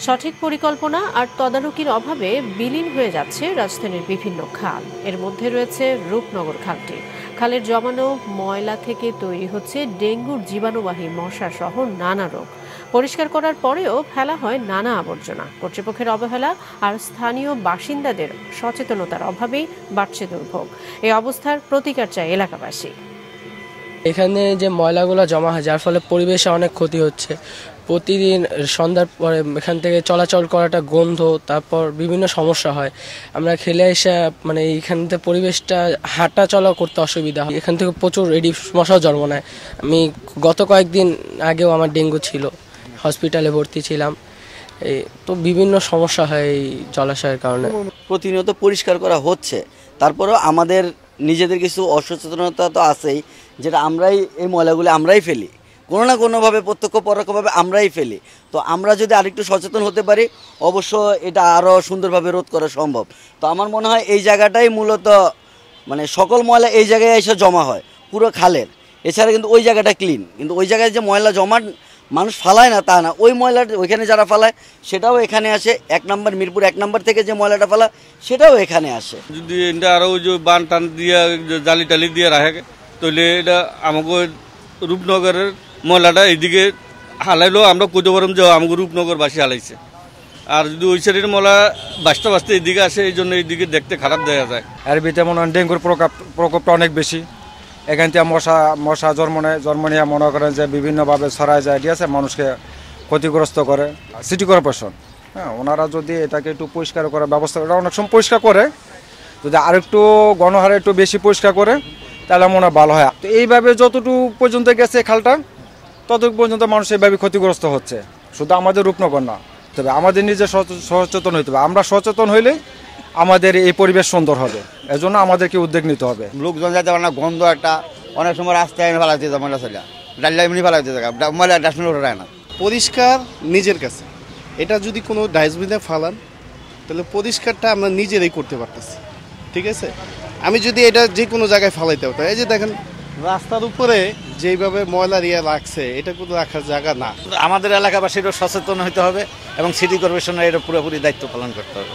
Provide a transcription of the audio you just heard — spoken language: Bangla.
সঠিক পরিকল্পনা আর তদারকির অভাবে বিলীন হয়ে যাচ্ছে রাজধানীর বিভিন্ন খাল। এর মধ্যে রয়েছে রূপনগর খালটি। খালের জমানো ময়লা থেকে তৈরি হচ্ছে ডেঙ্গুর জীবাণুবাহী মশা সহ নানা রোগ। পরিষ্কার করার পরেও ফেলা হয় নানা আবর্জনা। কর্তৃপক্ষের অবহেলা আর স্থানীয় বাসিন্দাদের সচেতনতার অভাবেই বাড়ছে দুর্ভোগ। এই অবস্থার প্রতিকার চায় এলাকাবাসী। এখানে যে ময়লাগুলো জমা হয়, যার ফলে পরিবেশে অনেক ক্ষতি হচ্ছে। প্রতিদিন সন্ধ্যার পরে এখান থেকে চলাচল করাটা গন্ধ, তারপর বিভিন্ন সমস্যা হয়। আমরা খেলে এসে এইখান থেকে পরিবেশটা হাঁটা চলা করতে অসুবিধা হয়। এখান থেকে প্রচুর এডিস মশাও জন্ম নেয়। আমি গত কয়েকদিন আগেও আমার ডেঙ্গু ছিল, হসপিটালে ভর্তি ছিলাম। তো বিভিন্ন সমস্যা হয় এই জলাশয়ের কারণে। প্রতিনিয়ত পরিষ্কার করা হচ্ছে, তারপরেও আমাদের নিজেদের কিছু অসচেতনতা তো আছেই, যেটা আমরাই এই ময়লাগুলো আমরাই ফেলি, কোনো না কোনোভাবে প্রত্যক্ষ পরোক্ষভাবে আমরাই ফেলি। তো আমরা যদি আরেকটু সচেতন হতে পারি, অবশ্য এটা আরও সুন্দরভাবে রোধ করা সম্ভব। তো আমার মনে হয় এই জায়গাটাই মূলত সকল ময়লা এই জায়গায় এসে জমা হয় পুরো খালের। এছাড়া কিন্তু ওই জায়গাটা ক্লিন, কিন্তু ওই জায়গায় যে ময়লা জমা মানুষ ফালায় না তা না, ওই ময়লাটা ওইখানে যারা ফালায় সেটাও এখানে আসে। 1 নম্বর মিরপুর 1 নম্বর থেকে যে ময়লাটা ফালা সেটাও এখানে আসে। যদি এটা আরও যে বান টান দিয়ে জালি টালি দিয়ে রাখে, তাহলে এটা আমাকে রূপনগরের ময়লাটা এইদিকে হালাইলেও আমরা কইতে পারলাম যে আমাকে রূপনগরবাসী হালাইছে। আর যদি ওই সাইডের ময়লা বাঁচতে বাঁচতে এইদিকে আসে, এই জন্য এইদিকে দেখতে খারাপ দেখা যায়। এর ভিতরে মনে হয় ডেঙ্গুর প্রকোপটা অনেক বেশি। এখান থেকে মশা জন্ম নিয়ে মনে করেন যে বিভিন্নভাবে ছড়ায় যায়, ঠিক আছে, মানুষকে ক্ষতিগ্রস্ত করে। সিটি কর্পোরেশন, হ্যাঁ, ওনারা যদি এটাকে একটু পরিষ্কার করার ব্যবস্থা করে, অনেক সময় পরিষ্কার করে, যদি আরেকটু গণহারে একটু বেশি পরিষ্কার করে তাহলে মনে হয় ভালো হয়। তো এইভাবে যতটুকু পর্যন্ত গেছে খালটা, ততটুকু পর্যন্ত মানুষ এইভাবে ক্ষতিগ্রস্ত হচ্ছে। শুধু আমাদের রূপনগর না, তবে আমাদের নিজে সচেতন হইতে হবে। আমরা সচেতন হইলে আমাদের এই পরিবেশ সুন্দর হবে, এজন্য আমাদেরকে উদ্যোগ নিতে হবে। লোকজন যাতে পারে না, গন্ধ একটা অনেক সময় রাস্তায় এনে ফেলাইতে যায়, ময়লা ছেলে ডাল্লা এমনি ফেলাইতে যায়, ময়লা ডাস্টবিন ওঠে না। পরিষ্কার নিজের কাছে, এটা যদি কোনো ডাস্টবিনে ফালান তাহলে পরিষ্কারটা আমরা নিজেরাই করতে পারতেছি, ঠিক আছে। আমি যদি এটা যে কোনো জায়গায় ফালাইতে হতো, এই যে দেখেন রাস্তার উপরে যেইভাবে ময়লা ইয়ে রাখছে, এটা কোনো রাখার জায়গা না। আমাদের এলাকাবাসীরও সচেতন হতে হবে এবং সিটি কর্পোরেশনের এটা পুরোপুরি দায়িত্ব পালন করতে হবে।